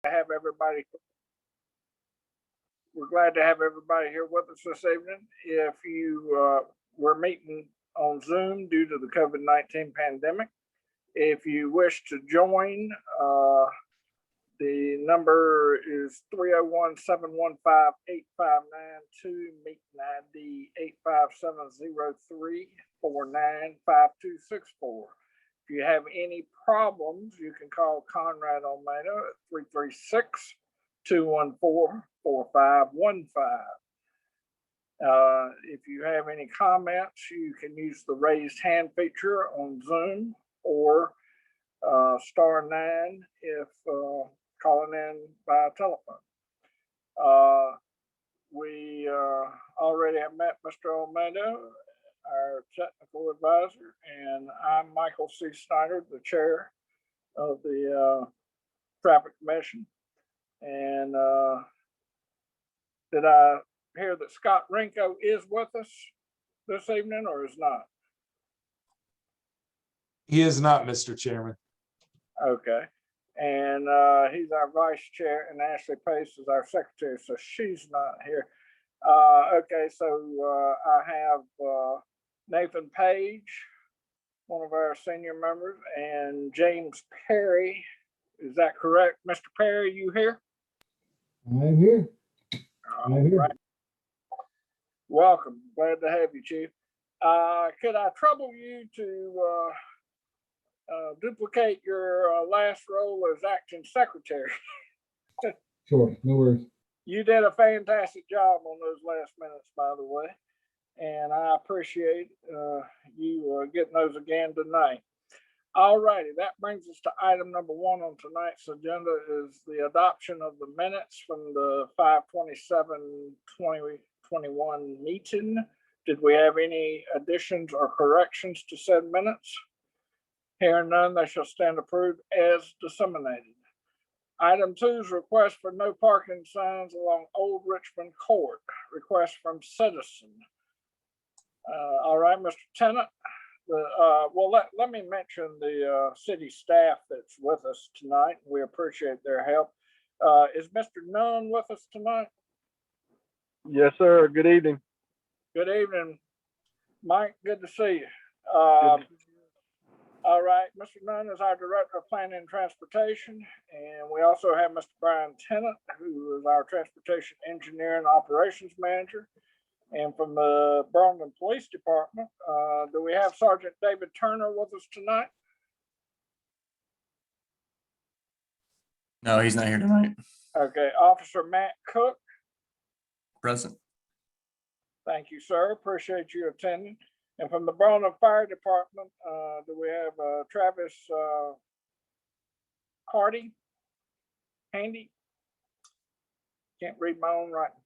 have everybody. We're glad to have everybody here with us this evening. If you were meeting on Zoom due to the COVID-19 pandemic, if you wish to join, the number is 301-715-8592, meeting ID 85703495264. If you have any problems, you can call Conrad Olmedo at 336-214-4515. If you have any comments, you can use the raised hand feature on Zoom or *9 if calling in by telephone. We already have met Mr. Olmedo, our technical advisor, and I'm Michael C. Snyder, the chair of the Traffic Commission. And did I hear that Scott Rinko is with us this evening or is not? He is not, Mr. Chairman. Okay. And he's our vice chair, and Ashley Pace is our secretary, so she's not here. Okay, so I have Nathan Page, one of our senior members, and James Perry. Is that correct, Mr. Perry? You here? I'm here. I'm here. Right. Welcome. Glad to have you, Chief. Could I trouble you to duplicate your last role as acting secretary? Sure, no worries. You did a fantastic job on those last minutes, by the way, and I appreciate you getting those again tonight. All righty, that brings us to item number 1 on tonight's agenda is the adoption of the minutes from the 5/27/2021 meeting. Did we have any additions or corrections to said minutes? Hearing none, they shall stand approved as disseminated. Item 2 is request for no parking signs along Old Richmond Court. Request from citizen. All right, Mr. Tennant. Well, let me mention the city staff that's with us tonight. We appreciate their help. Is Mr. Nunn with us tonight? Yes, sir. Good evening. Good evening, Mike. Good to see you. Good. All right, Mr. Nunn is our Director of Planning and Transportation, and we also have Mr. Brian Tennant, who is our Transportation Engineer and Operations Manager. And from the Burlington Police Department, do we have Sergeant David Turner with us tonight? No, he's not here tonight. Okay, Officer Matt Cook. Present. Thank you, sir. Appreciate you attending. And from the Burlington Fire Department, do we have Travis Hardy? Handy? Can't read my own writing.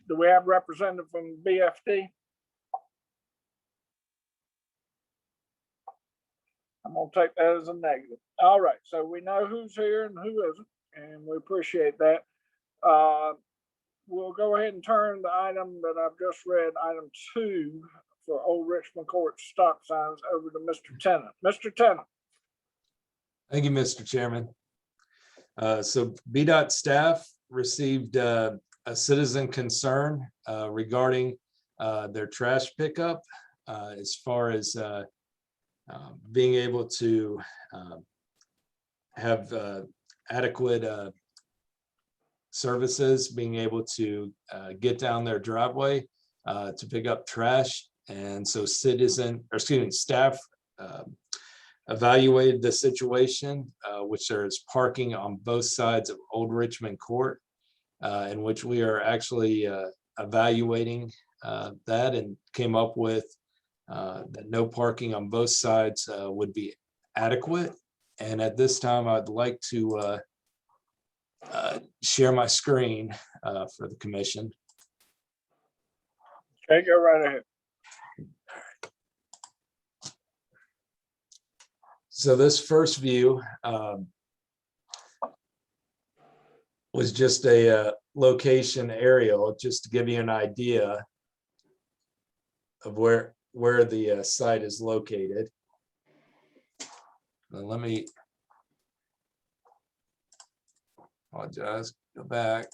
Do we have a representative from BFD? I'm gonna take that as a negative. All right, so we know who's here and who isn't, and we appreciate that. We'll go ahead and turn the item that I've just read, item 2 for Old Richmond Court stop signs, over to Mr. Tennant. Mr. Tennant. Thank you, Mr. Chairman. So BDOT staff received a citizen concern regarding their trash pickup as far as being able to have adequate services, being able to get down their driveway to pick up trash. And so staff evaluated the situation, which there is parking on both sides of Old Richmond Court, in which we are actually evaluating that, and came up with that no parking on both sides would be adequate. And at this time, I'd like to share my screen for the commission. Okay, go right ahead. So this first view was just a location aerial, just to give you an idea of where the site is located. Now let me Apologize, go back.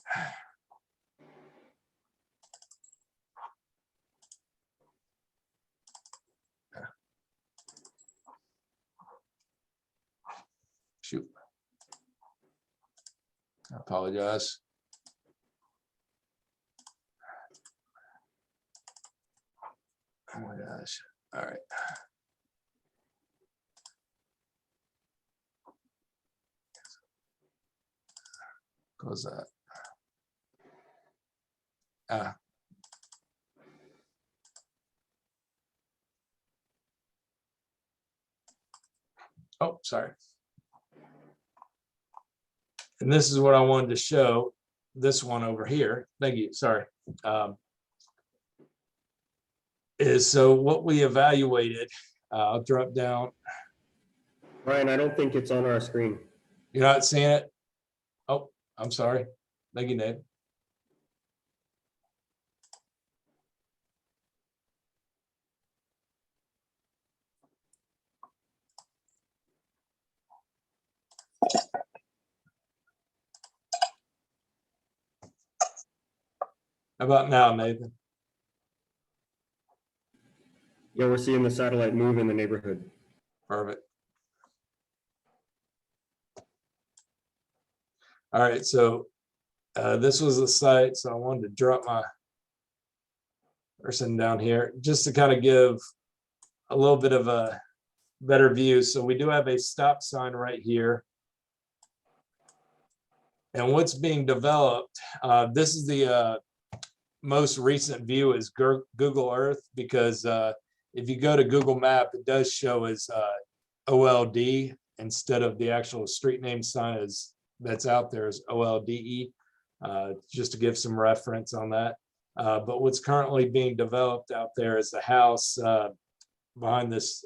Shoot. I apologize. Oh my gosh. All right. Close that. Oh, sorry. And this is what I wanted to show, this one over here. Thank you, sorry. Is so what we evaluated, I'll drop down. Ryan, I don't think it's on our screen. You're not seeing it? Oh, I'm sorry. Thank you, Dave. How about now, Nathan? Yeah, we're seeing the satellite move in the neighborhood. Perfect. All right, so this was the site, so I wanted to drop my person down here just to kind of give a little bit of a better view. So we do have a stop sign right here. And what's being developed, this is the most recent view is Google Earth, because if you go to Google Map, it does show as OLD instead of the actual street name sign that's out there as OLDE, just to give some reference on that. But what's currently being developed out there is the house behind this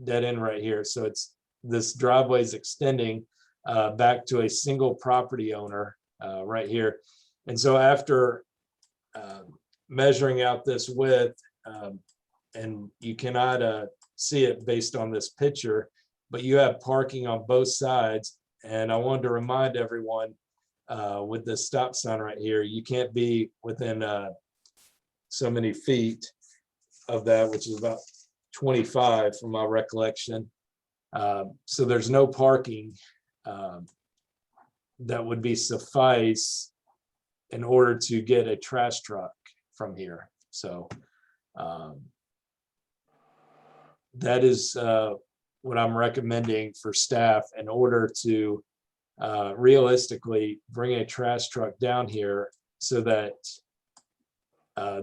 dead end right here. So it's this driveway is extending back to a single property owner right here. And so after measuring out this width, and you cannot see it based on this picture, but you have parking on both sides. And I wanted to remind everyone with this stop sign right here, you can't be within so many feet of that, which is about 25 from my recollection. So there's no parking that would be suffice in order to get a trash truck from here. So that is what I'm recommending for staff in order to realistically bring a trash truck down here, so that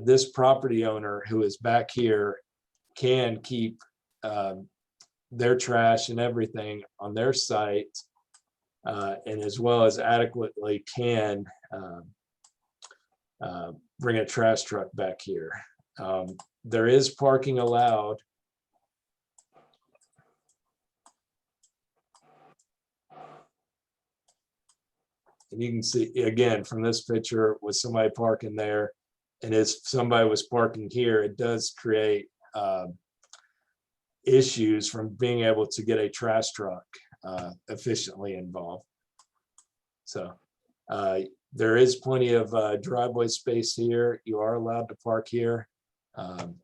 this property owner who is back here can keep their trash and everything on their site, and as well as adequately can bring a trash truck back here. There is parking allowed. And you can see again from this picture with somebody parking there, and if somebody was parking here, it does create issues from being able to get a trash truck efficiently involved. So there is plenty of driveway space here. You are allowed to park here. And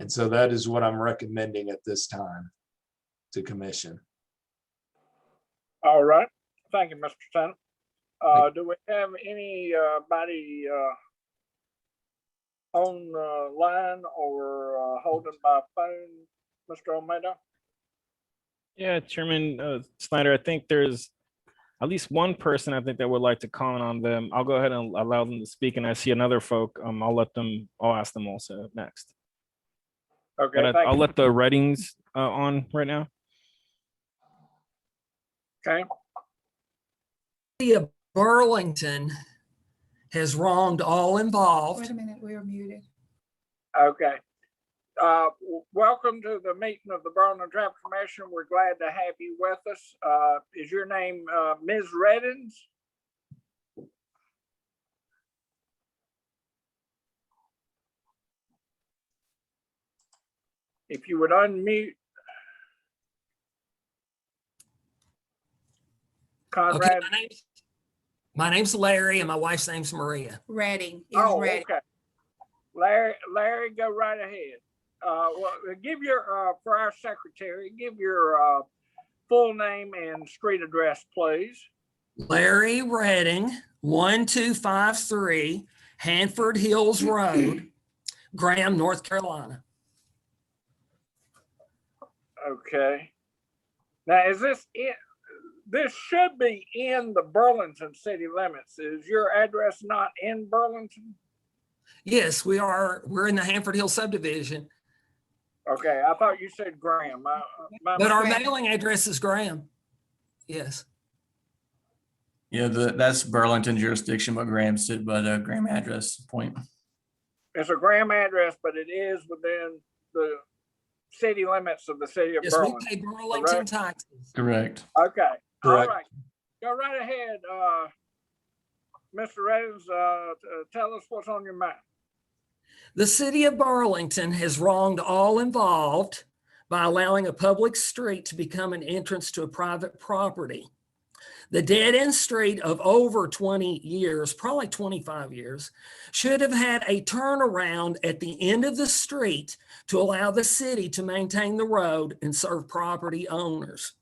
so that is what I'm recommending at this time to commission. All right. Thank you, Mr. Tennant. Do we have anybody on line or holding by phone, Mr. Almeida? Yeah, Chairman Snyder, I think there's at least one person I think that would like to comment on them. I'll go ahead and allow them to speak, and I see another folk. I'll ask them also next. Okay, But thank I'll you. let the writings on right now. Okay, City of Burlington has wronged all involved. Wait a minute, we are muted. okay. Welcome to the meeting of the Burlington Traffic Commission. We're glad to have you with us. Is your name Ms. Reddins? If you would unmute. Conrad? My name's Larry and my wife's name's Maria. Reading is Oh, ready. okay. Larry, go right ahead. Well, give your, for our secretary, give your full name and street address, please. Larry Redding, 1253 Hanford Hills Road, Graham, North Carolina. Okay. Now, is this it? This should be in the Burlington city limits. Is your address not in Burlington? Yes, we are. We're in the Hanford Hill subdivision, Okay, I thought you said Graham. but our Graham. mailing address is Graham. Yes. Yeah, that's Burlington jurisdiction, but Graham stood by the Graham address point. It's a Graham address, but it is within the city limits of the city of Yes, we Burlington. pay Burlington correct? taxes. Correct. Okay, all Correct. right. Go right ahead, Mr. Reddings, tell us what's on your mind. The city of Burlington has wronged all involved by allowing a public street to become an entrance to a private property. The dead-end street of over 20 years, probably 25 years, should have had a turnaround at the end of the street to allow the city to maintain the road and serve property owners.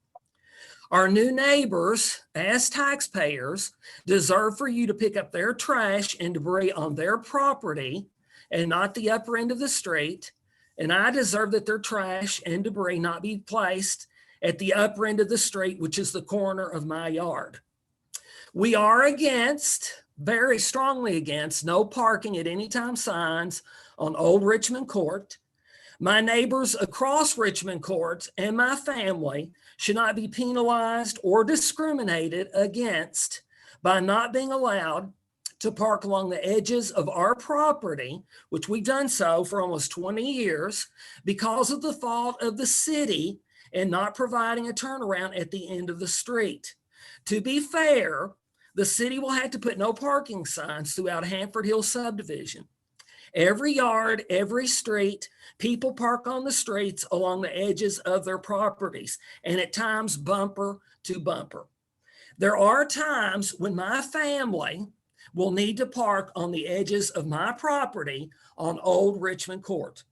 Our new neighbors, as taxpayers, deserve for you to pick up their trash and debris on their property and not the upper end of the street. And I deserve that their trash and debris not be placed at the upper end of the street, which is the corner of my yard. We are against, very strongly against, no parking at any time signs on Old Richmond Court. My neighbors across Richmond Court and my family should not be penalized or discriminated against by not being allowed to park along the edges of our property, which we've done so for almost 20 years, because of the fault of the city and not providing a turnaround at the end of the street. To be fair, the city will have to put no parking signs throughout Hanford Hill subdivision. Every yard, every street, people park on the streets along the edges of their properties, and at times bumper to bumper. There are times when my family will need to park on the edges of my property on Old Richmond Court.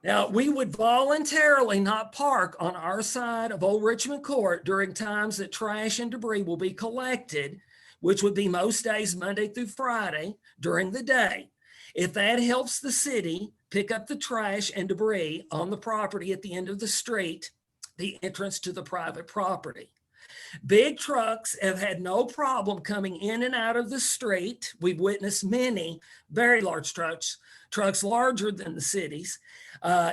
Now, we would voluntarily not park on our side of Old Richmond Court during times that trash and debris will be collected, which would be most days, Monday through Friday during the day. If that helps the city pick up the trash and debris on the property at the end of the street, the entrance to the private property. Big trucks have had no problem coming in and out of the street. We've witnessed many very large trucks larger than the cities,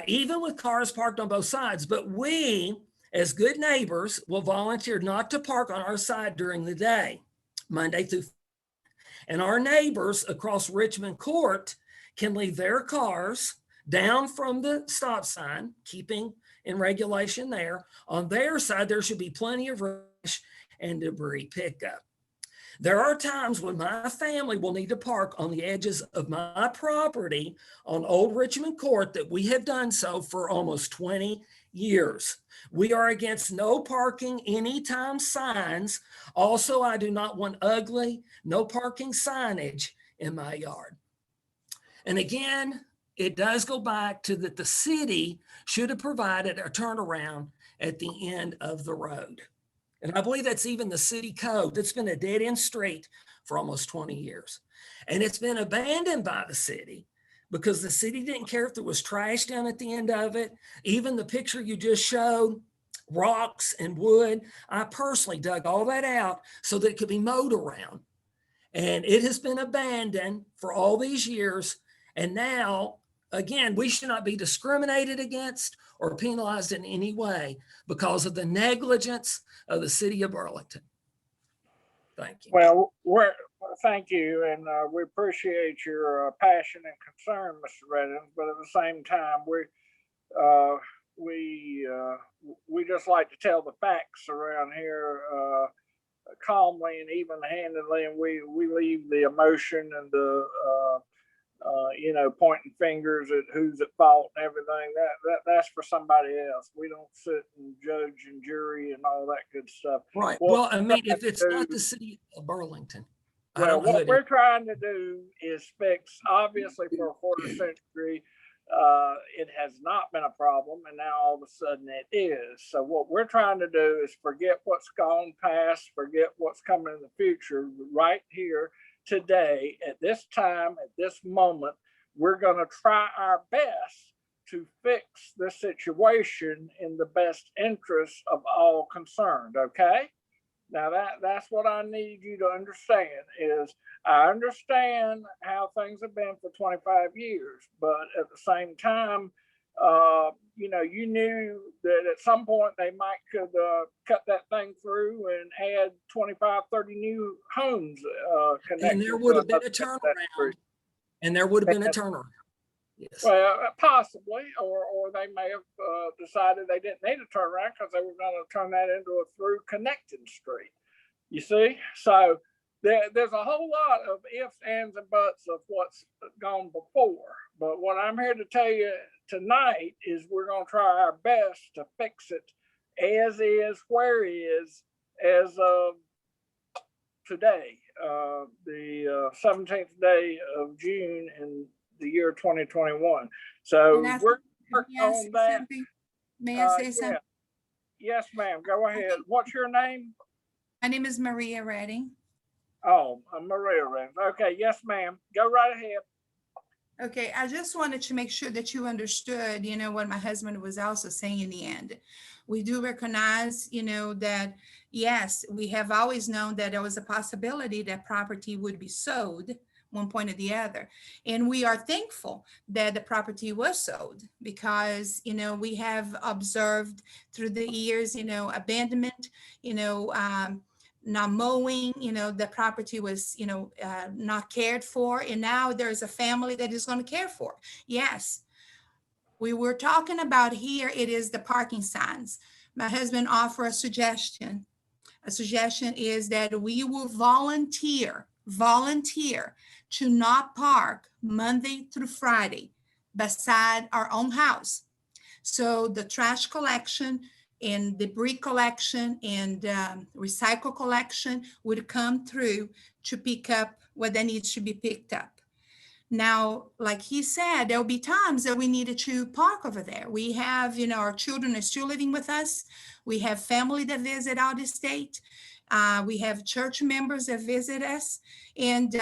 even with cars parked on both sides. But we, as good neighbors, will volunteer not to park on our side during the day, Monday through Friday. And our neighbors across Richmond Court can leave their cars down from the stop sign, keeping in regulation there. On their side, there should be plenty of trash and debris pickup. There are times when my family will need to park on the edges of my property on Old Richmond Court that we have done so for almost 20 years. We are against no parking anytime signs. Also, I do not want ugly no parking signage in my yard. And again, it does go back to that the city should have provided a turnaround at the end of the road. And I believe that's even the city code. That's been a dead end street for almost 20 years. And it's been abandoned by the city because the city didn't care if there was trash down at the end of it. Even the picture you just showed, rocks and wood, I personally dug all that out so that it could be mowed around. And it has been abandoned for all these years. And now, again, we should not be discriminated against or penalized in any way because of the negligence of the city of Burlington. Thank you. Well, thank you, and we appreciate your passion and concern, Mr. Redding. But at the same time, we just like to tell the facts around here calmly and even-handedly, and we leave the emotion and the pointing fingers at who's at fault and everything. That's for somebody else. We don't sit and judge and jury and all that good stuff. Right. Well, Well, I mean, if it's not do- the city of Burlington. I Well, don't know who what it we're is. trying to do is fix, obviously for a quarter century, it has not been a problem, and now all of a sudden it is. So what we're trying to do is forget what's gone past, forget what's coming in the future. Right here today, at this time, at this moment, we're going to try our best to fix this situation in the best interest of all concerned. Okay. Now that's what I need you to understand is I understand how things have been for 25 years, but at the same time, you knew that at some point they might could cut that thing through and add 25, 30 new homes connected. And there would have been a to that turnaround. street. And there would have been a turnaround. Yes. Well, possibly, or they may have decided they didn't need a turnaround because they were going to turn that into a through connecting street. You see, so there's a whole lot of ifs, ands, and buts of what's gone before. But what I'm here to tell you tonight is we're going to try our best to fix it as is, where is, as of today, the 17th day of June in the year 2021. So we're working on that. May I say Yeah. something? Yes, ma'am. Go ahead. What's your name? My name is Maria Redding. Oh, I'm Maria Redding. Okay. Yes, ma'am. Go right ahead. Okay, I just wanted to make sure that you understood, what my husband was also saying in the end. We do recognize, that yes, we have always known that there was a possibility that property would be sold one point or the other. And we are thankful that the property was sold because, we have observed through the years, abandonment, not mowing, the property was, not cared for. And now there's a family that is going to care for. Yes, we were talking about here, it is the parking signs. My husband offered a suggestion. A suggestion is that we will volunteer to not park Monday through Friday beside our own house. So the trash collection and debris collection and recycle collection would come through to pick up what that needs to be picked up. Now, like he said, there'll be times that we needed to park over there. We have, our children are still living with us. We have family that visit out of state. We have church members that visit us. And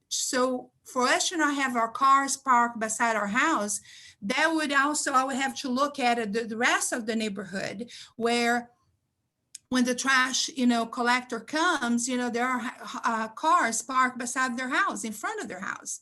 so for us to not have our cars parked beside our house, that would also, I would have to look at the rest of the neighborhood where when the trash, collector comes, there are cars parked beside their house, in front of their house.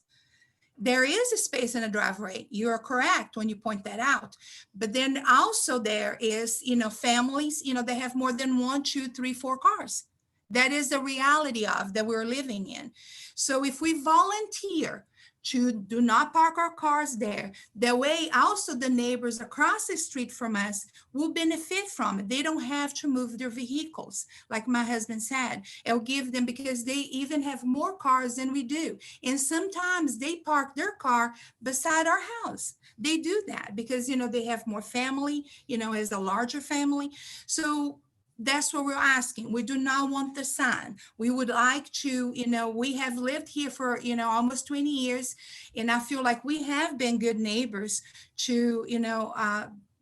There is a space in the driveway. You're correct when you point that out. But then also there is, families, they have more than 1, 2, 3, 4 cars. That is the reality of that we're living in. So if we volunteer to do not park our cars there, that way also the neighbors across the street from us will benefit from it. They don't have to move their vehicles. Like my husband said, it'll give them, because they even have more cars than we do. And sometimes they park their car beside our house. They do that because, they have more family, as a larger family. So that's what we're asking. We do not want the sign. We would like to, we have lived here for, almost 20 years. And I feel like we have been good neighbors to,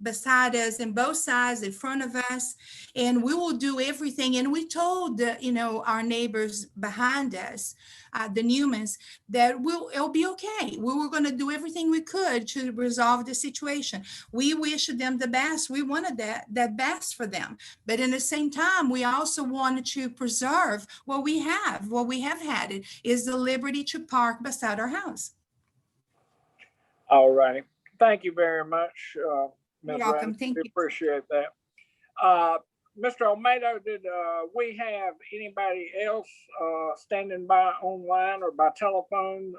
beside us and both sides in front of us. And we will do everything. And we told, our neighbors behind us, the Newmans, that it'll be okay. We were going to do everything we could to resolve the situation. We wish them the best. We wanted that best for them. But in the same time, we also wanted to preserve what we have. What we have had is the liberty to park beside our house. All right. Thank you very much, Ms. You're welcome. Redding. Thank We you. appreciate that. Mr. Olmedo, did we have anybody else standing by online or by telephone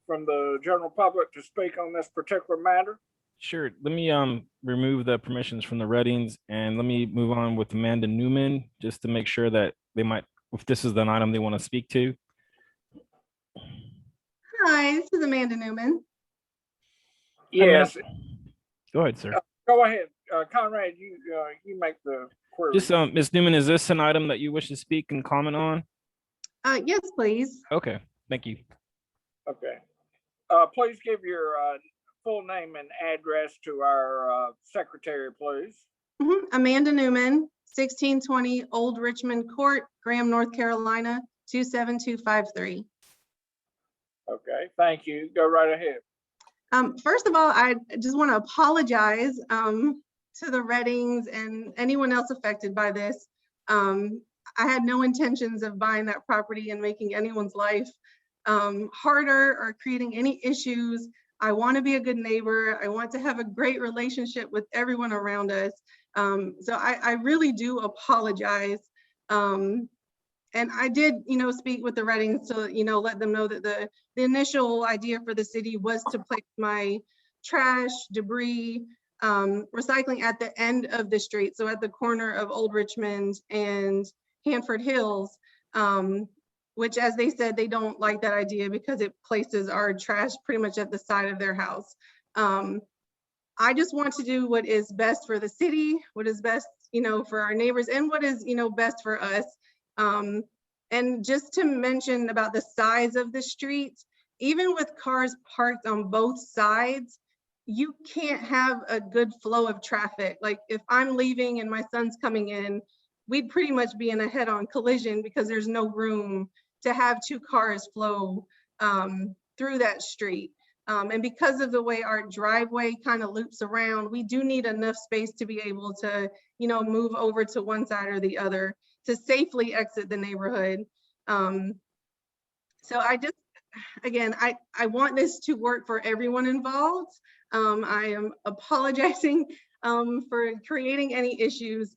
from the general public to speak on this particular matter? Sure. Let me remove the permissions from the Reddings and let me move on with Amanda Newman just to make sure that they might, if this is an item they want to speak to. Hi, this is Amanda Newman. Yes, Go ahead, sir. go ahead. Conrad, you make the query. Just, Ms. Newman, is this an item that you wish to speak and comment on? Yes, please. Okay, thank you. Okay. Please give your full name and address to our secretary, please. Amanda Newman, 1620 Old Richmond Court, Graham, North Carolina, 27253. Okay, thank you. Go right ahead. First of all, I just want to apologize to the Reddings and anyone else affected by this. I had no intentions of buying that property and making anyone's life harder or creating any issues. I want to be a good neighbor. I want to have a great relationship with everyone around us. So I really do apologize. And I did, speak with the Reddings to, let them know that the initial idea for the city was to place my trash, debris, recycling at the end of the street. So at the corner of Old Richmond and Hanford Hills, which, as they said, they don't like that idea because it places our trash pretty much at the side of their house. I just want to do what is best for the city, what is best, for our neighbors, and what is, best for us. And just to mention about the size of the street, even with cars parked on both sides, you can't have a good flow of traffic. Like if I'm leaving and my son's coming in, we'd pretty much be in a head-on collision because there's no room to have two cars flow through that street. And because of the way our driveway kind of loops around, we do need enough space to be able to, move over to one side or the other to safely exit the neighborhood. So I just, again, I want this to work for everyone involved. I am apologizing for creating any issues,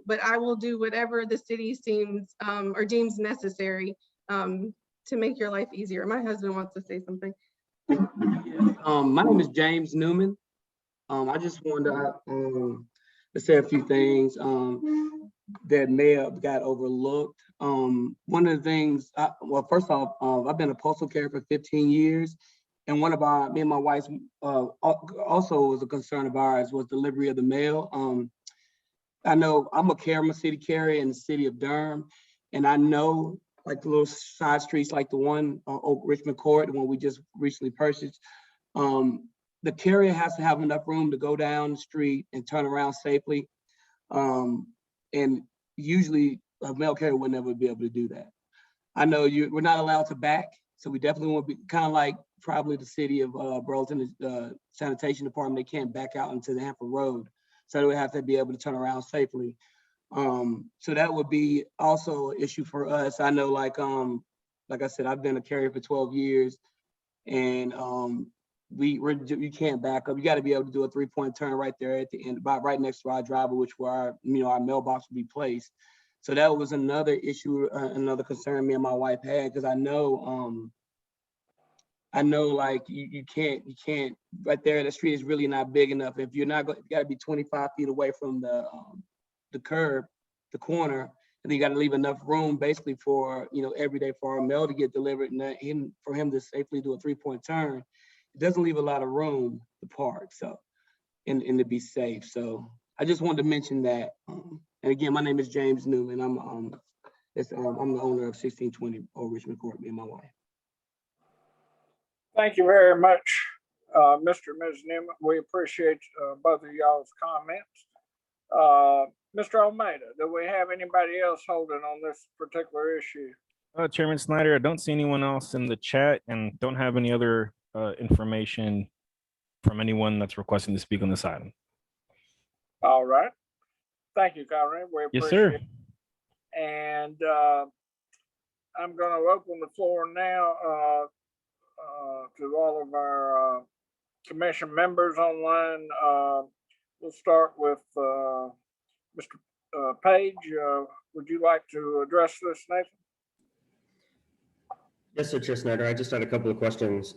but I will do whatever the city seems or deems necessary to make your life easier. My husband wants to say something. My name is James Newman. I just wanted to say a few things that may have got overlooked. One of the things, well, first off, I've been a postal carrier for 15 years. And one of me and my wife's also was a concern of ours was delivery of the mail. I know I'm a Carrollton city carrier in the city of Durham. And I know like the little side streets like the one on Oak Richmond Court, the one we just recently purchased, the carrier has to have enough room to go down the street and turn around safely. And usually a mail carrier would never be able to do that. I know we're not allowed to back, so we definitely want to be kind of like probably the city of Burlington sanitation department. They can't back out into the Hanford Road, so they would have to be able to turn around safely. So that would be also an issue for us. I know, like I said, I've been a carrier for 12 years, and you can't back up. You got to be able to do a 3-point turn right there at the end, about right next to our driveway, which where our mailbox would be placed. So that was another issue, another concern me and my wife had, because I know like you can't right there. The street is really not big enough. If you're not going, you got to be 25 feet away from the curb, the corner, and then you got to leave enough room basically for every day for our mail to get delivered, and for him to safely do a 3-point turn. It doesn't leave a lot of room to park, so and to be safe. So I just wanted to mention that. And again, my name is James Newman. I'm the owner of 1620 Old Richmond Court, me and my wife. Thank you very much, Mr. and Ms. Newman. We appreciate both of y'all's comments. Mr. Almeida, do we have anybody else holding on this particular issue? Chairman Snyder, I don't see anyone else in the chat and don't have any other information from anyone that's requesting to speak on this item. All right. Thank you, Conrad. We appreciate Yes, sir. it. And I'm going to open the floor now to all of our commission members online. We'll start with Mr. Page. Would you like to address this, Nathan? Yes, sir, Chair Snyder. I just had a couple of questions.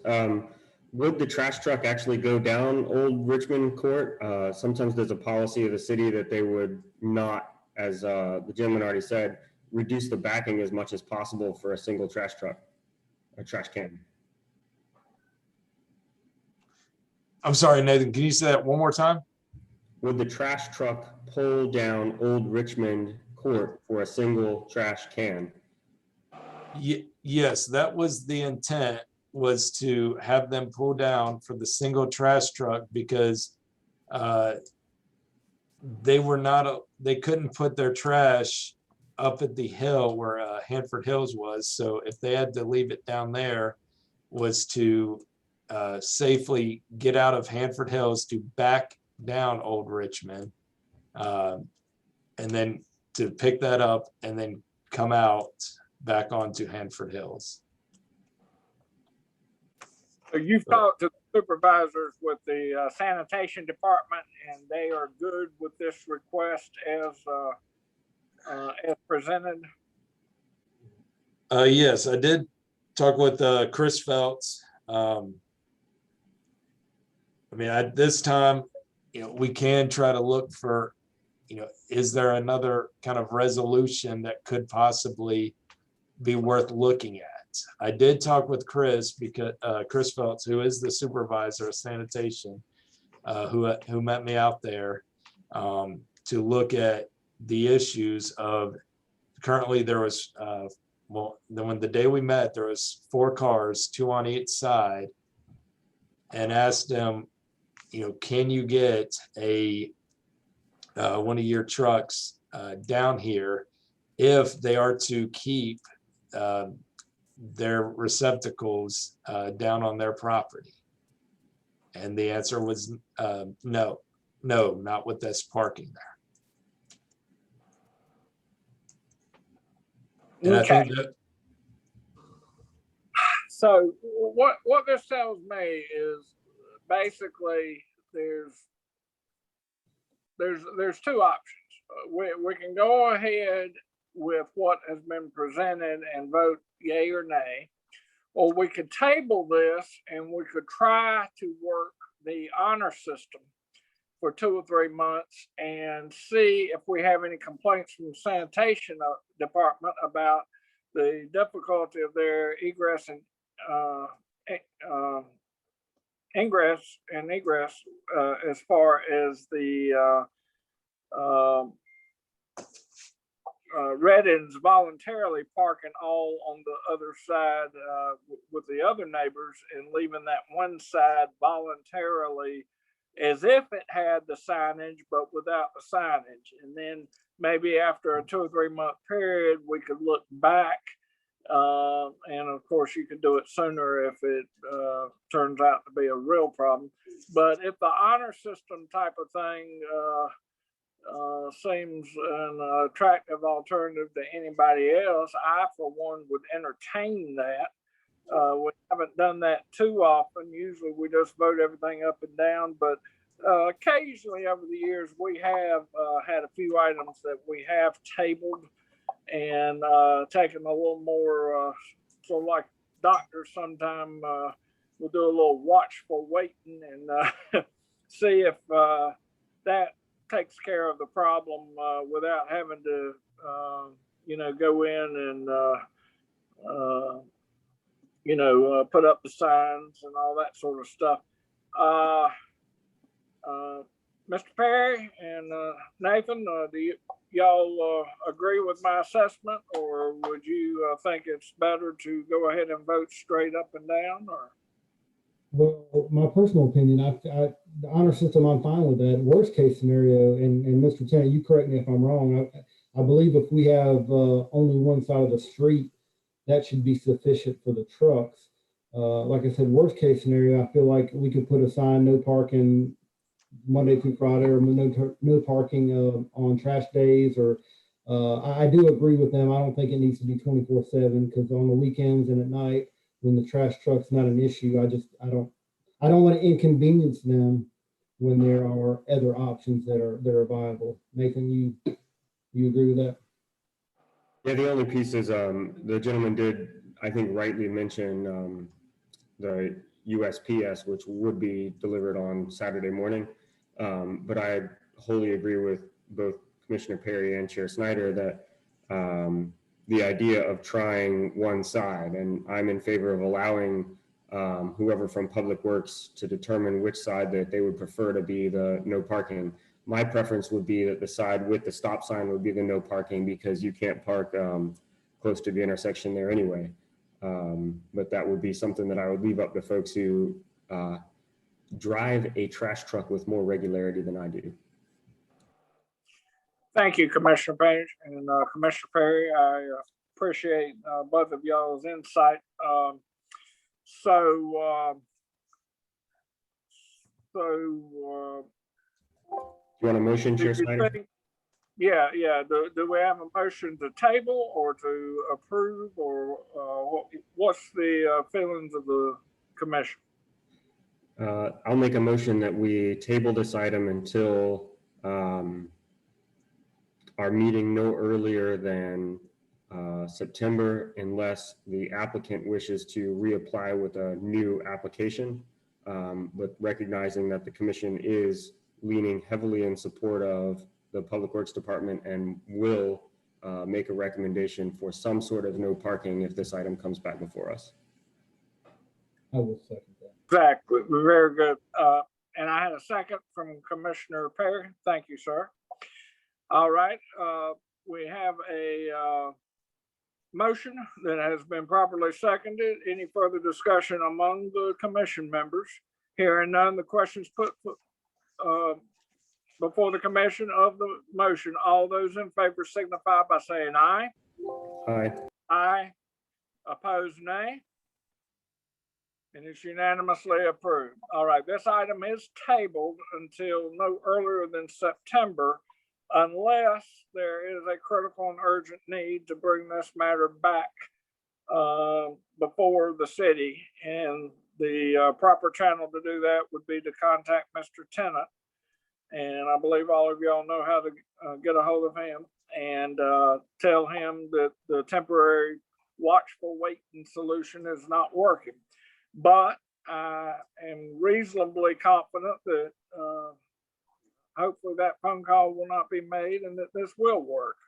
Would the trash truck actually go down Old Richmond Court? Sometimes there's a policy of the city that they would not, as the gentleman already said, reduce the backing as much as possible for a single trash truck, a trash can. I'm sorry, Nathan, can you say that one more time? Would the trash truck pull down Old Richmond Court for a single trash can? Yes, that was the intent, was to have them pull down for the single trash truck because they couldn't put their trash up at the hill where Hanford Hills was. So if they had to leave it down there, was to safely get out of Hanford Hills to back down Old Richmond, and then to pick that up and then come out back onto Hanford Hills. So you've talked to the supervisors with the sanitation department, and they are good with this request as presented? Yes, I did talk with Chris Phelps. I mean, at this time, we can try to look for, is there another kind of resolution that could possibly be worth looking at? I did talk with Chris, because Chris Phelps, who is the supervisor of sanitation, who met me out there, to look at the issues of, currently there was, when the day we met, there was 4 cars, 2 on each side, and asked them, can you get one of your trucks down here if they are to keep their receptacles down on their property? And the answer was no, not with this parking there. And I think that, so what this tells me is basically there's 2 options. We can go ahead with what has been presented and vote yay or nay, or we could table this and we could try to work the honor system for 2 or 3 months and see if we have any complaints from the sanitation department about the difficulty of their egress and ingress and egress as far as the Reddings voluntarily parking all on the other side with the other neighbors and leaving that one side voluntarily as if it had the signage, but without the signage. And then maybe after a 2 or 3 month period, we could look back. And of course, you could do it sooner if it turns out to be a real problem. But if the honor system type of thing seems an attractive alternative to anybody else, I, for one, would entertain that. We haven't done that too often. Usually we just vote everything up and down, but occasionally over the years, we have had a few items that we have tabled and taken a little more, so like doctors sometime we'll do a little watchful waiting and see if that takes care of the problem without having to, go in and, put up the signs and all that sort of stuff. Mr. Perry and Nathan, do y'all agree with my assessment, or would you think it's better to go ahead and vote straight up and down? Or? Well, my personal opinion, the honor system, I'm fine with that. Worst case scenario, and Mr. Tennant, you correct me if I'm wrong. I believe if we have only one side of the street, that should be sufficient for the trucks. Like I said, worst case scenario, I feel like we could put a sign, no parking Monday through Friday, or no parking on trash days. Or I do agree with them. I don't think it needs to be 24/7, because on the weekends and at night, when the trash truck's not an issue, I don't want to inconvenience them when there are other options that are viable. Nathan, you agree with that? Yeah, the only piece is the gentleman did, I think, rightly mention the USPS, which would be delivered on Saturday morning. But I wholly agree with both Commissioner Perry and Chair Snyder that the idea of trying one side, and I'm in favor of allowing whoever from Public Works to determine which side that they would prefer to be the no parking. My preference would be that the side with the stop sign would be the no parking, because you can't park close to the intersection there anyway. But that would be something that I would leave up to folks who drive a trash truck with more regularity than I do. Thank you, Commissioner Page and Commissioner Perry. I appreciate both of y'all's insight. You want a motion, Chair did you Snyder? think- Yeah. Do we have a motion to table or to approve, or what's the feelings of the commission? I'll make a motion that we table this item until our meeting no earlier than September, unless the applicant wishes to reapply with a new application. But recognizing that the commission is leaning heavily in support of the Public Works Department and will make a recommendation for some sort of no parking if this item comes back before us. I will second that. Exactly, very good. And I had a second from Commissioner Perry. Thank you, sir. All right, we have a motion that has been properly seconded. Any further discussion among the commission members? Hearing none, the questions put before the commission of the motion. All those in favor signify by saying aye. Aye. Aye. Opposed, nay. And it's unanimously approved. All right, this item is tabled until no earlier than September, unless there is a critical and urgent need to bring this matter back before the city. And the proper channel to do that would be to contact Mr. Tennant. And I believe all of y'all know how to get a hold of him and tell him that the temporary watchful waiting solution is not working. But I am reasonably confident that hopefully that phone call will not be made and that this will work.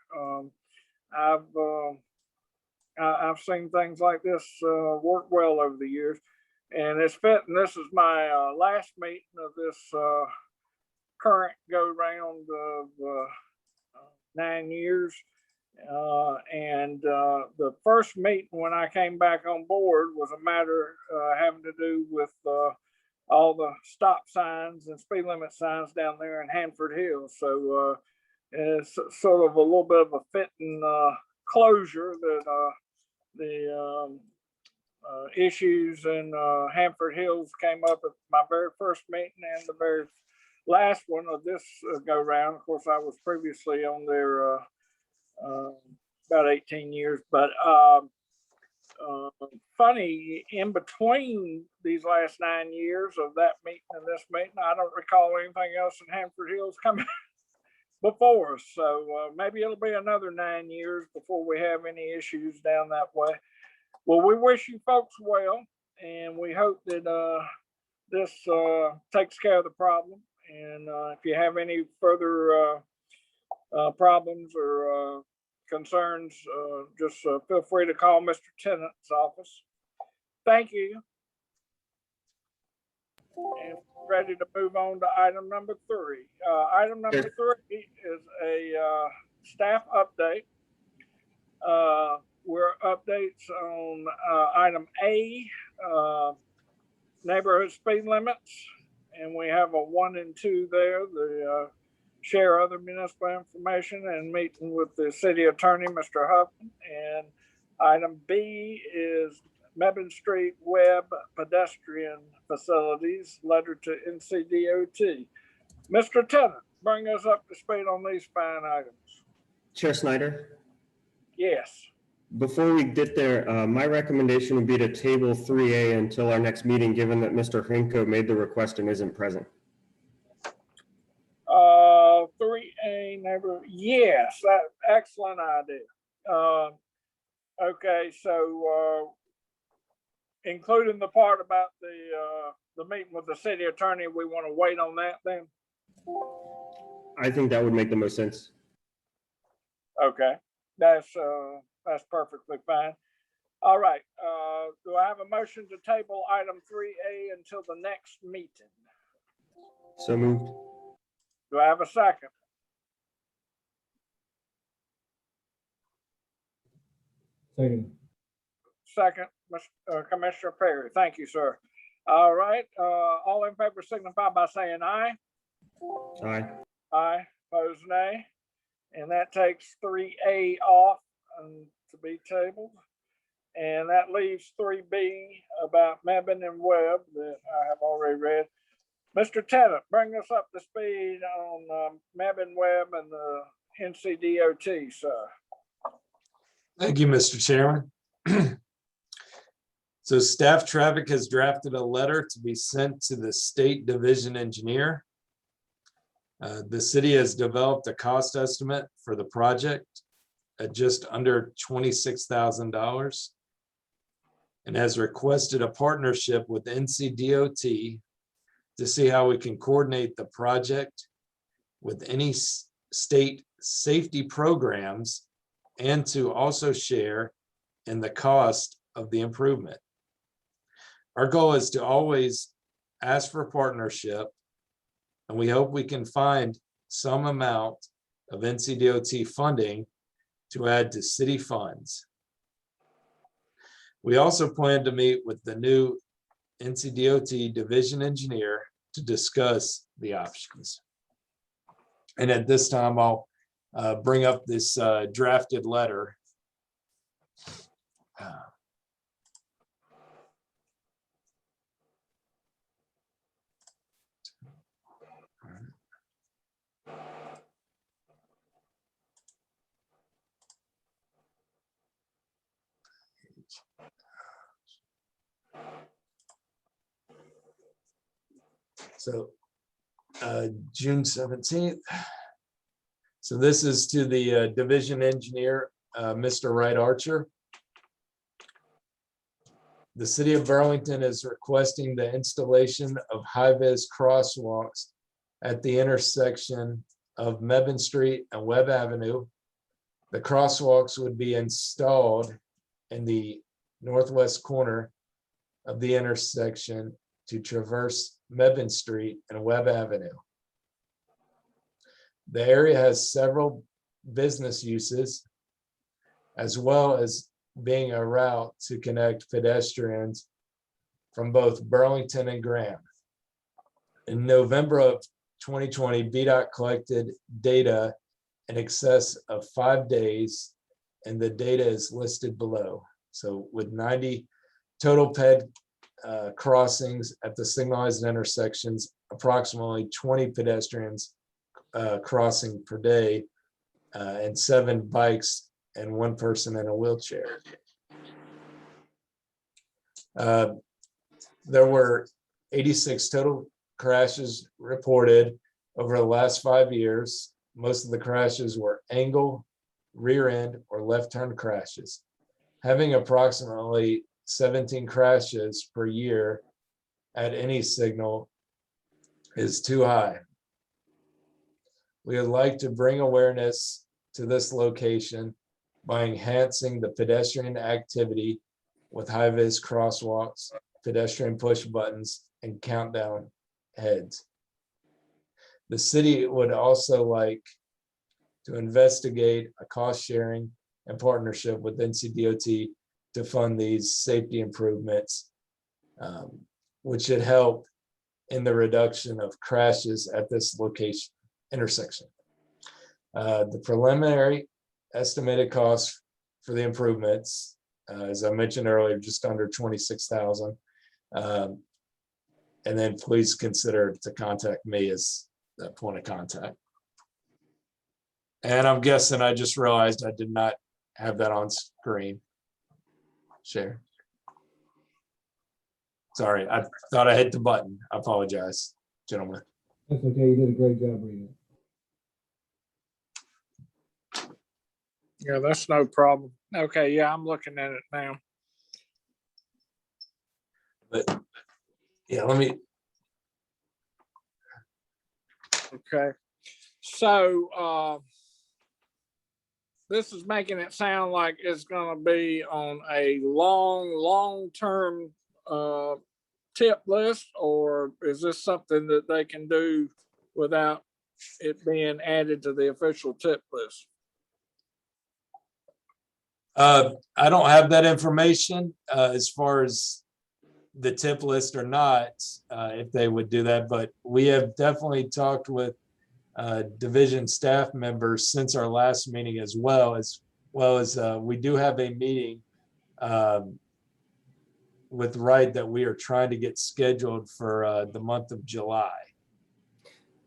I've seen things like this work well over the years, and it's fitting. This is my last meeting of this current go round of 9 years. The first meeting when I came back on board was a matter having to do with all the stop signs and speed limit signs down there in Hanford Hills. So it's sort of a little bit of a fitting closure that the issues in Hanford Hills came up at my very first meeting and the very last one of this go round. Of course, I was previously on there about 18 years, but funny, in between these last 9 years of that meeting and this meeting, I don't recall anything else in Hanford Hills coming before us. So maybe it'll be another 9 years before we have any issues down that way. Well, we wish you folks well, and we hope that this takes care of the problem. And if you have any further problems or concerns, just feel free to call Mr. Tennant's office. Thank you. And ready to move on to item number 3. Item number 3 is a staff update. We're updates on item A, neighborhood speed limits. And we have a 1 and 2 there. The share other municipal information and meeting with the city attorney, Mr. Huffman. And item B is Mebane Street Web pedestrian facilities, letter to NCDOT. Mr. Tennant, bring us up to speed on these fine items. Chair Snyder? Yes. Before we get there, my recommendation would be to table 3A until our next meeting, given that Mr. Hrinko made the request and isn't present. 3A neighbor, yes, that excellent idea. Okay, so including the part about the meeting with the city attorney, we want to wait on that then? I think that would make the most sense. Okay, that's perfectly fine. All right, do I have a motion to table item 3A until the next meeting? So moved. Do I have a second? Second. Second, Commissioner Perry. Thank you, sir. All right, all in favor signify by saying aye. Aye. Aye, opposed nay. And that takes 3A off to be tabled. And that leaves 3B about Mebane and Webb that I have already read. Mr. Tennant, bring us up to speed on Mebane, Webb and the NCDOT, sir. Thank you, Mr. Chairman. So staff traffic has drafted a letter to be sent to the state division engineer. The city has developed a cost estimate for the project at just under $26,000 and has requested a partnership with NCDOT to see how we can coordinate the project with any state safety programs and to also share in the cost of the improvement. Our goal is to always ask for partnership, and we hope we can find some amount of NCDOT funding to add to city funds. We also plan to meet with the new NCDOT division engineer to discuss the options. And at this time, I'll bring up this drafted letter. So June 17th. So this is to the division engineer, Mr. Wright Archer. The city of Burlington is requesting the installation of high-vis crosswalks at the intersection of Mebane Street and Webb Avenue. The crosswalks would be installed in the northwest corner of the intersection to traverse Mebane Street and Webb Avenue. The area has several business uses, as well as being a route to connect pedestrians from both Burlington and Graham. In November of 2020, VDOT collected data in excess of 5 days, and the data is listed below. So with 90 total ped crossings at the signalized intersections, approximately 20 pedestrians crossing per day, and 7 bikes and 1 person in a wheelchair. There were 86 total crashes reported over the last 5 years. Most of the crashes were angle, rear end, or left turn crashes. Having approximately 17 crashes per year at any signal is too high. We would like to bring awareness to this location by enhancing the pedestrian activity with high-vis crosswalks, pedestrian push buttons, and countdown heads. The city would also like to investigate a cost sharing and partnership with NCDOT to fund these safety improvements, which should help in the reduction of crashes at this location intersection. The preliminary estimated cost for the improvements, as I mentioned earlier, just under 26,000. And then please consider to contact me as that point of contact. And I'm guessing I just realized I did not have that on screen. Share. Sorry, I thought I hit the button. I apologize, gentlemen. That's okay. You did a great job reading it. Yeah, that's no problem. Okay, yeah, I'm looking at it now. But yeah, let me. Okay, so this is making it sound like it's gonna be on a long-term tip list, or is this something that they can do without it being added to the official tip list? I don't have that information as far as the tip list or not, if they would do that, but we have definitely talked with division staff members since our last meeting, as well as we do have a meeting with Wright that we are trying to get scheduled for the month of July.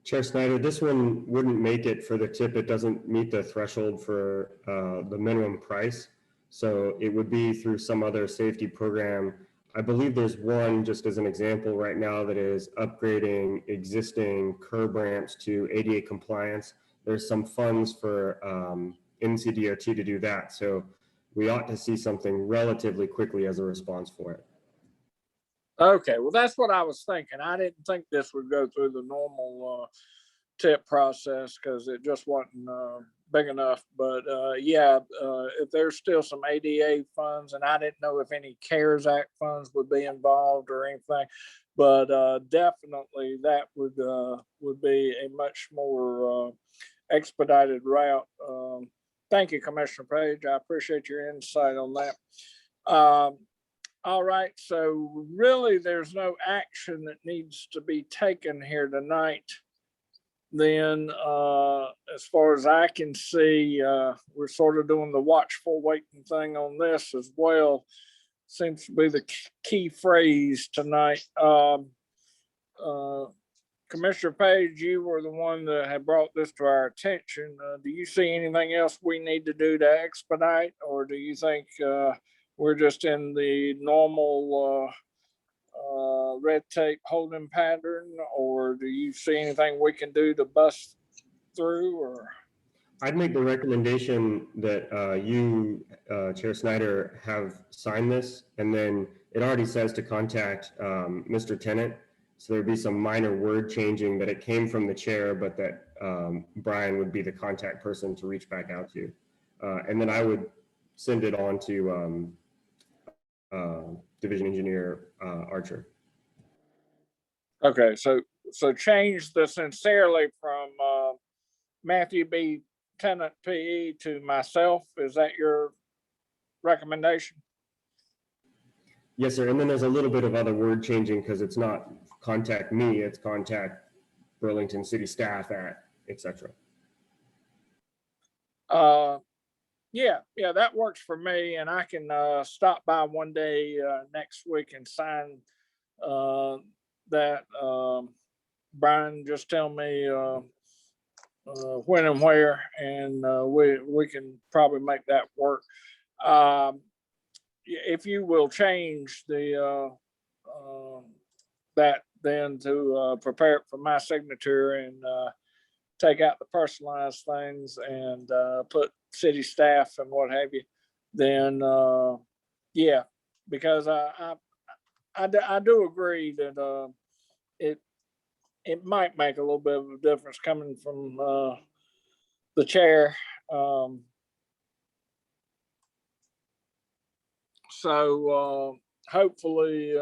Chair Snyder, this one wouldn't make it for the tip. It doesn't meet the threshold for the minimum price. So it would be through some other safety program. I believe there's one, just as an example right now, that is upgrading existing curb ramps to ADA compliance. There's some funds for NCDOT to do that. So we ought to see something relatively quickly as a response for it. Okay, well, that's what I was thinking. I didn't think this would go through the normal tip process because it just wasn't big enough. But yeah, if there's still some ADA funds, and I didn't know if any CARES Act funds would be involved or anything, but definitely that would be a much more expedited route. Thank you, Commissioner Page. I appreciate your insight on that. All right, so really there's no action that needs to be taken here tonight. Then as far as I can see, we're sort of doing the watchful waiting thing on this as well. Seems to be the key phrase tonight. Commissioner Page, you were the one that had brought this to our attention. Do you see anything else we need to do to expedite, or do you think we're just in the normal red tape holding pattern, or do you see anything we can do to bust through? Or I'd make the recommendation that you, Chair Snyder, have signed this, and then it already says to contact Mr. Tennant. So there'd be some minor word changing, that it came from the chair, but that Brian would be the contact person to reach back out to. And then I would send it on to Division Engineer Archer. okay, so change the sincerely from Matthew B. Tennant PE to myself. Is that your recommendation? Yes, sir. And then there's a little bit of other word changing, because it's not contact me, it's contact Burlington City staff at, etc. Yeah, that works for me, and I can stop by one day next week and sign that. Brian, just tell me when and where, and we can probably make that work. If you will change the that then to prepare it for my signature, and take out the personalized things and put city staff and what have you, then yeah, because I do agree that it might make a little bit of a difference coming from the chair. So hopefully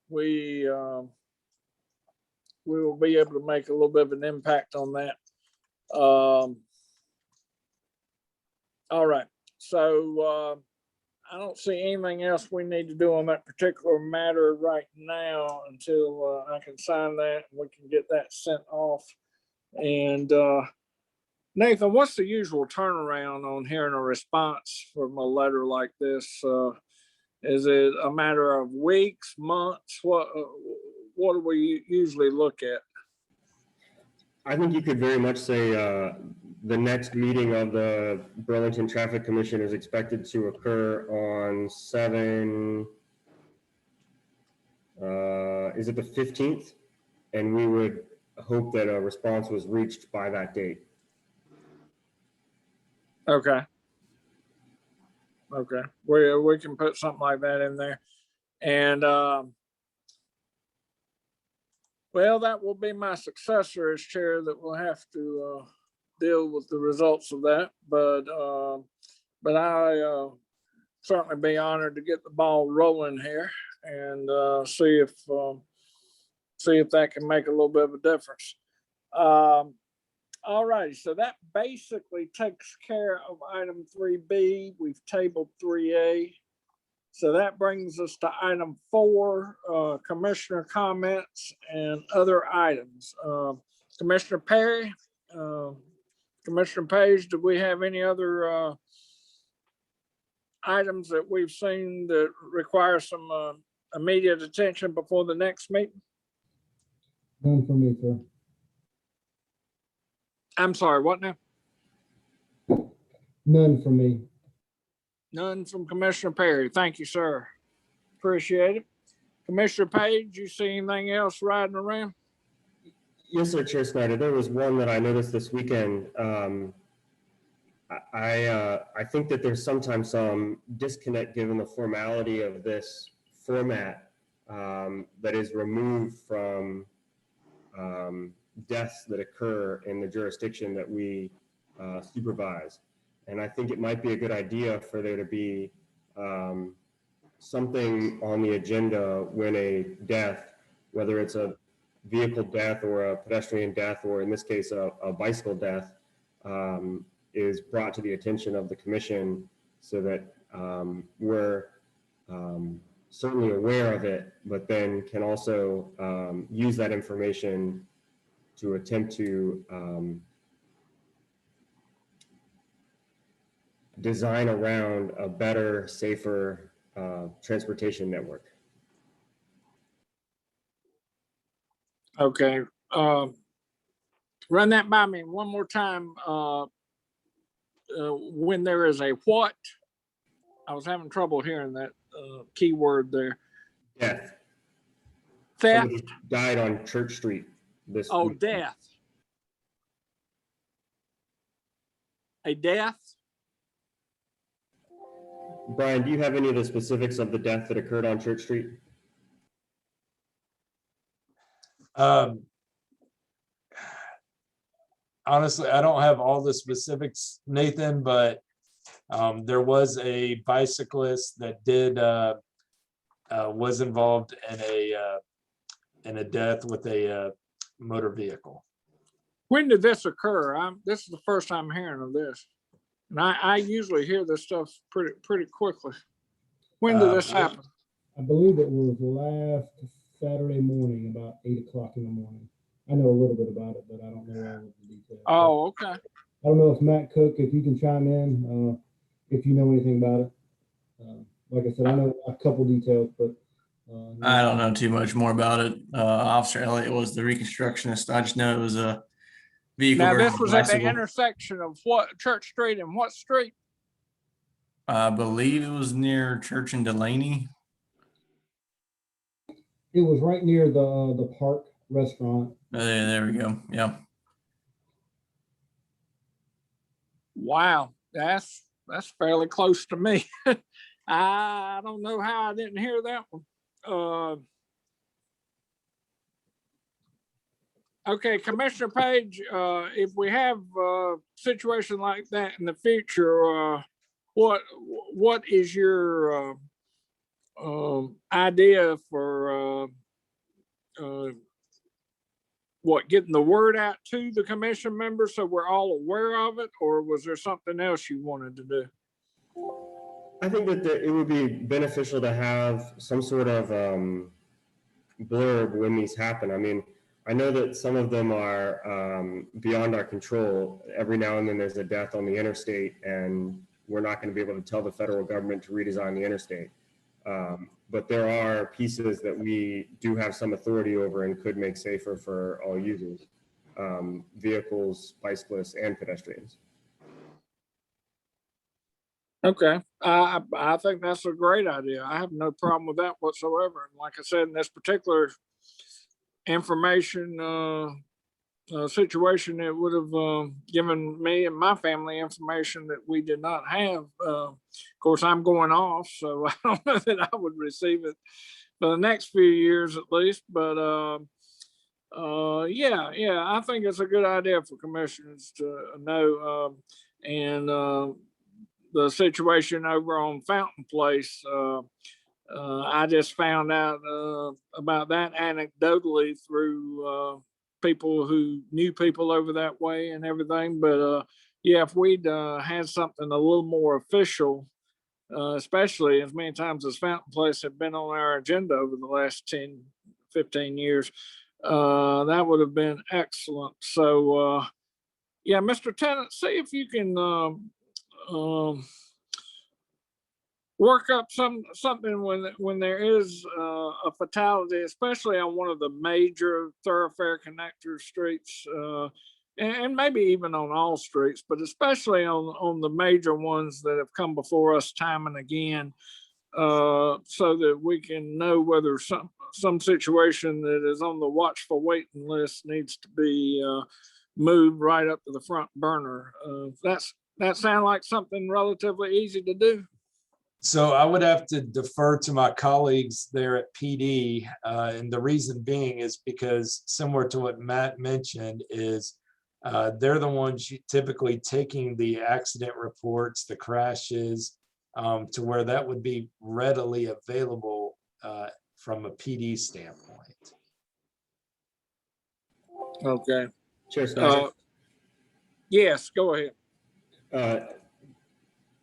we will be able to make a little bit of an impact on that. All right, so I don't see anything else we need to do on that particular matter right now until I can sign that and we can get that sent off. And Nathan, what's the usual turnaround on hearing a response from a letter like this? Is it a matter of weeks, months? What do we usually look at? I think you could very much say the next meeting of the Burlington Traffic Commission is expected to occur on is it the 15th? And we would hope that a response was reached by that date. Okay. Okay, we can put something like that in there. And well, that will be my successor as chair that will have to deal with the results of that, but I certainly be honored to get the ball rolling here and see if that can make a little bit of a difference. All righty, so that basically takes care of item 3B. We've tabled 3A. So that brings us to item 4, commissioner comments and other items. Commissioner Perry, Commissioner Page, do we have any other items that we've seen that require some immediate attention before the next meeting? None for me, sir. I'm sorry, what now? None for me. None from Commissioner Perry. Thank you, sir. Appreciate it. Commissioner Page, you see anything else riding around? Yes, sir, Chair Snyder. There was one that I noticed this weekend. I think that there's sometimes some disconnect given the formality of this format that is removed from deaths that occur in the jurisdiction that we supervise. And I think it might be a good idea for there to be something on the agenda when a death, whether it's a vehicle death or a pedestrian death, or in this case, a bicycle death, is brought to the attention of the commission so that we're certainly aware of it, but then can also use that information to attempt to design around a better, safer transportation network. Okay. Run that by me one more time. When there is a what? I was having trouble hearing that key word there. Death. Theft? Somebody died on Church Street this Oh, week. death. A death? Brian, do you have any of the specifics of the death that occurred on Church Street? Honestly, I don't have all the specifics, Nathan, but there was a bicyclist that did was involved in a death with a motor vehicle. When did this occur? This is the first time hearing of this. And I usually hear this stuff pretty quickly. When did this happen? I believe it was last Saturday morning, about 8 o'clock in the morning. I know a little bit about it, but I don't know all of the details. Oh, okay. I don't know if Matt Cook, if you can chime in, if you know anything about it. Like I said, I know a couple details, but I don't know too much more about it. Officer Elliott was the reconstructionist. I just know it was a vehicle. Now, this versus was at the bicycle. intersection of what Church Street and what street? I believe it was near Church and Delaney. it was right near the park restaurant. There we go. Yeah. Wow, that's fairly close to me. I don't know how I didn't hear that one. Okay, Commissioner Page, if we have a situation like that in the future, what is your idea for getting the word out to the commission members so we're all aware of it, or was there something else you wanted to do? I think that it would be beneficial to have some sort of blurb when these happen. I mean, I know that some of them are beyond our control. Every now and then there's a death on the interstate, and we're not going to be able to tell the federal government to redesign the interstate. But there are pieces that we do have some authority over and could make safer for all users, vehicles, bicyclists, and pedestrians. Okay, I think that's a great idea. I have no problem with that whatsoever. And like I said, in this particular information situation, it would have given me and my family information that we did not have. Of course, I'm going off, so I don't know that I would receive it for the next few years at least. But Yeah, I think it's a good idea for commissioners to know, and, the situation over on Fountain Place, I just found out, about that anecdotally through, people who knew people over that way and everything, but, yeah, if we'd, had something a little more official, especially as many times as Fountain Place had been on our agenda over the last 10, 15 years, that would have been excellent. So, yeah, Mr. Tennant, see if you can, um, work up something when there is, a fatality, especially on one of the major thoroughfare connector streets, and maybe even on all streets, but especially on the major ones that have come before us time and again, so that we can know whether some situation that is on the watchful waiting list needs to be, moved right up to the front burner. That sound like something relatively easy to do? So I would have to defer to my colleagues there at PD, and the reason being is because similar to what Matt mentioned is they're the ones typically taking the accident reports, the crashes, to where that would be readily available from a PD standpoint. Okay. Chair Snyder. Yes, go ahead.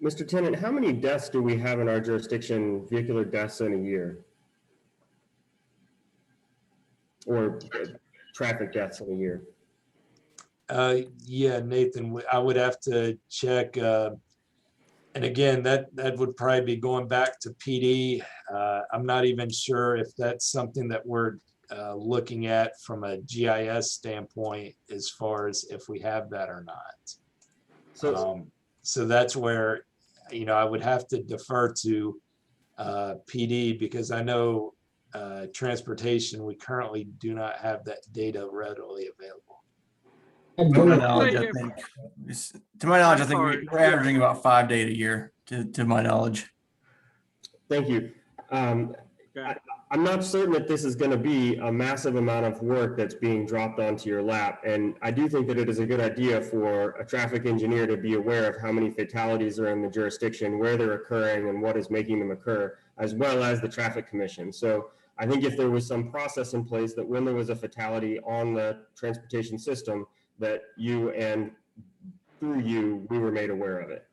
Mr. Tennant, how many deaths do we have in our jurisdiction, vehicular deaths in a year? Or traffic deaths in a year? Yeah, Nathan, I would have to check. And again, that would probably be going back to PD. I'm not even sure if that's something that we're looking at from a GIS standpoint as far as if we have that or not. So that's where, I would have to defer to PD because I know transportation, we currently do not have that data readily available. To my knowledge, I think we're averaging about 5 days a year, to my knowledge. Thank you. I'm not certain that this is going to be a massive amount of work that's being dropped onto your lap. And I do think that it is a good idea for a traffic engineer to be aware of how many fatalities are in the jurisdiction, where they're occurring, and what is making them occur, as well as the traffic commission. So I think if there was some process in place that when there was a fatality on the transportation system, that you and through you, we were made aware of it.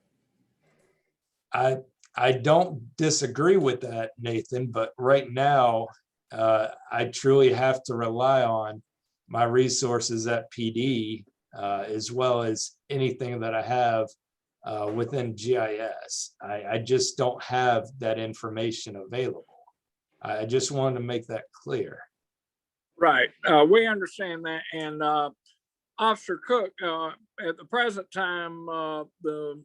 I don't disagree with that, Nathan, but right now, I truly have to rely on my resources at PD, as well as anything that I have within GIS. I just don't have that information available. I just wanted to make that clear. Right. We understand that. And Officer Cook, at the present time, the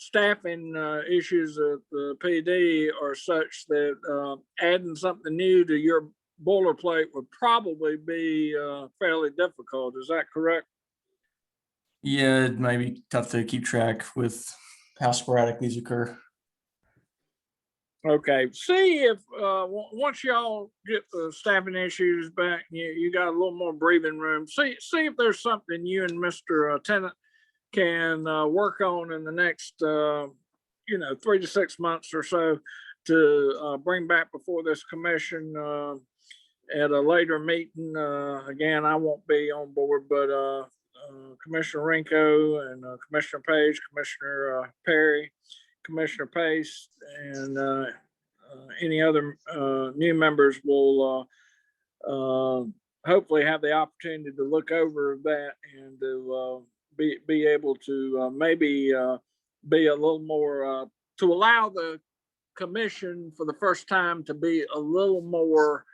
staffing issues at the PD are such that adding something new to your boilerplate would probably be fairly difficult. Is that correct? Yeah, it might be tough to keep track with how sporadic these occur. Okay, see if once y'all get the staffing issues back, you got a little more breathing room. See if there's something you and Mr. Tennant can work on in the next 3 to 6 months or so to bring back before this commission at a later meeting. Again, I won't be on board, but Commissioner Rinko and Commissioner Page, Commissioner Perry, Commissioner Pace, and any other new members will hopefully have the opportunity to look over that and to be able to maybe be a little more to allow the commission for the first time to be a little more,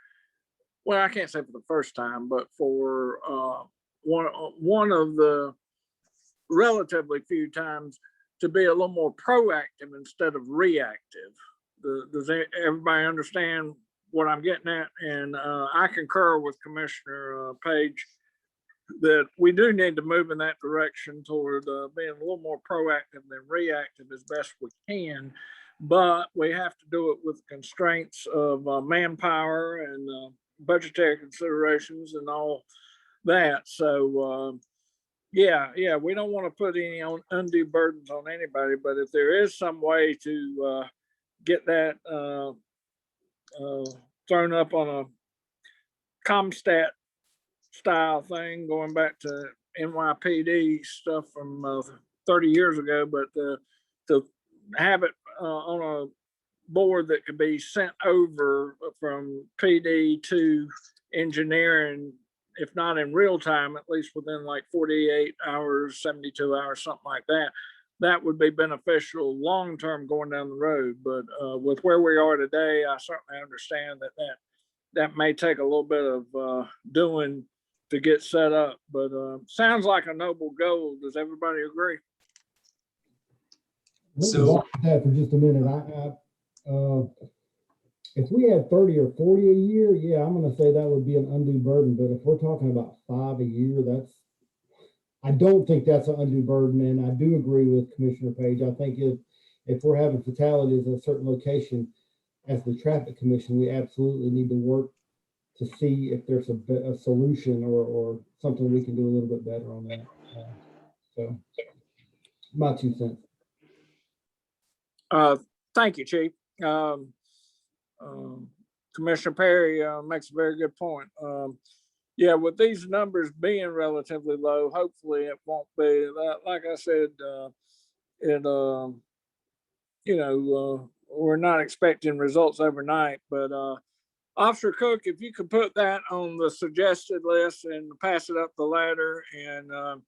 well, I can't say for the first time, but for one of the relatively few times to be a little more proactive instead of reactive. Does everybody understand what I'm getting at? And I concur with Commissioner Page that we do need to move in that direction toward being a little more proactive than reactive as best we can. But we have to do it with constraints of manpower and budgetary considerations and all that. So, yeah, we don't want to put any undue burdens on anybody, but if there is some way to get that thrown up on a ComStat style thing, going back to NYPD stuff from 30 years ago, but to have it on a board that could be sent over from PD to engineering, if not in real time, at least within like 48 hours, 72 hours, something like that. That would be beneficial long-term going down the road. But with where we are today, I certainly understand that may take a little bit of doing to get set up, but sounds like a noble goal. Does everybody agree? So- That for just a minute, if we had 30 or 40 a year, yeah, I'm gonna say that would be an undue burden, but if we're talking about 5 a year, I don't think that's an undue burden, and I do agree with Commissioner Page. I think if we're having fatalities at a certain location, as the traffic commission, we absolutely need to work to see if there's a solution or something we can do a little bit better on that. So my 2 cents. Thank you, Chief. Commissioner Perry makes a very good point. Yeah, with these numbers being relatively low, hopefully it won't be. Like I said, we're not expecting results overnight, but Officer Cook, if you could put that on the suggested list and pass it up the ladder, and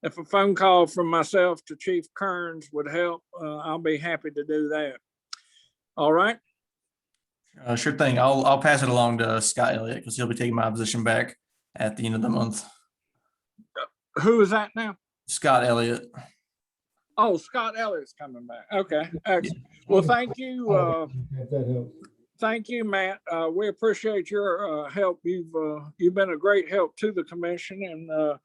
if a phone call from myself to Chief Kearns would help, I'll be happy to do that. All right. Sure thing. I'll pass it along to Scott Elliott because he'll be taking my position back at the end of the month. Who is that now? Scott Elliott. Oh, Scott Elliott's coming back. Okay. Excellent. Well, thank you. If that helps. Thank you, Matt. We appreciate your help. You've been a great help to the commission, and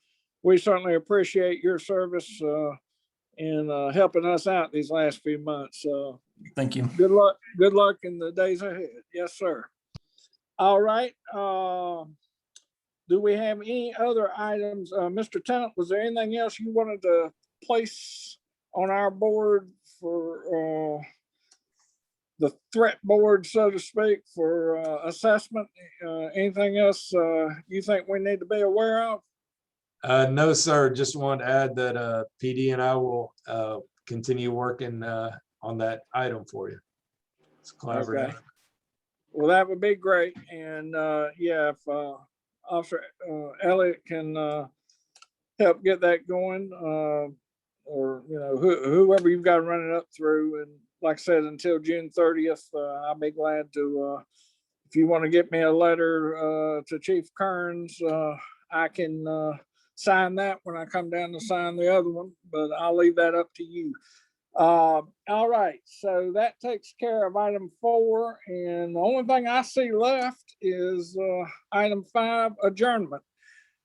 we certainly appreciate your service in helping us out these last few months. Thank you. Good luck. Good luck in the days ahead. Yes, sir. All right. Do we have any other items? Mr. Tennant, was there anything else you wanted to place on our board for the threat board, so to speak, for assessment? Anything else you think we need to be aware of? No, sir. Just want to add that PD and I will continue working on that item for you. It's collaborative. Okay. Well, that would be great. And yeah, if Officer Elliott can help get that going, or whoever you've got to run it up through, and like I said, until June 30th, I'll be glad to. If you want to get me a letter to Chief Kearns, I can sign that when I come down to sign the other one, but I'll leave that up to you. All right, so that takes care of item 4, and the only thing I see left is item 5, adjournment.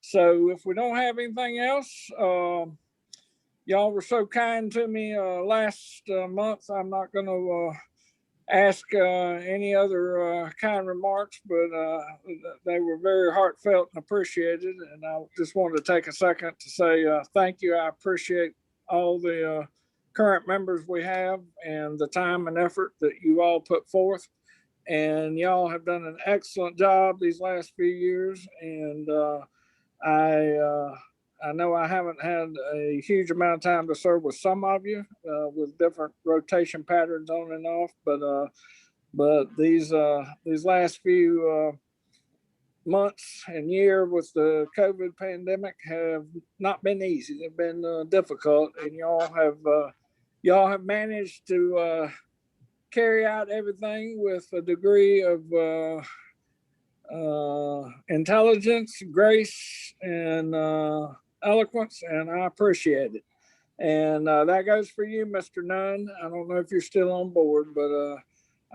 So if we don't have anything else, y'all were so kind to me last month. I'm not going to ask any other kind remarks, but they were very heartfelt and appreciated. And I just wanted to take a second to say thank you. I appreciate all the current members we have and the time and effort that you all put forth. And y'all have done an excellent job these last few years. And I know I haven't had a huge amount of time to serve with some of you with different rotation patterns on and off, but these last few months and year with the COVID pandemic have not been easy. They've been difficult, and y'all have managed to carry out everything with a degree of intelligence, grace, and eloquence, and I appreciate it. And that goes for you, Mr. Nunn. I don't know if you're still on board, but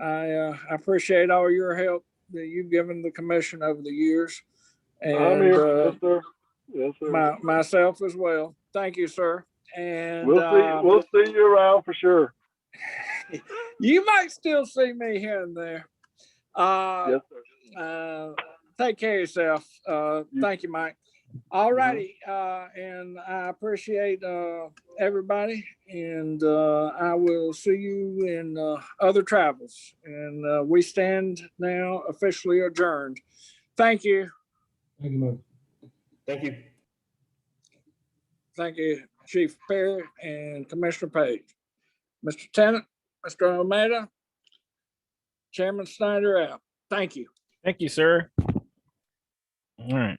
I appreciate all your help that you've given the commission over the years. And I'm here. Yes, sir. Yes, sir. Myself as well. Thank you, sir. And we'll see you around for sure. You might still see me here and there. Yes, sir. take care of yourself. Thank you, Mike. All righty, and I appreciate everybody, and I will see you in other travels. And we stand now officially adjourned. Thank you. Thank you, Mike. Thank you. Thank you, Chief Perry and Commissioner Page. Mr. Tennant, Mr. Almeida, Chairman Snyder out. Thank you. Thank you, sir. All right.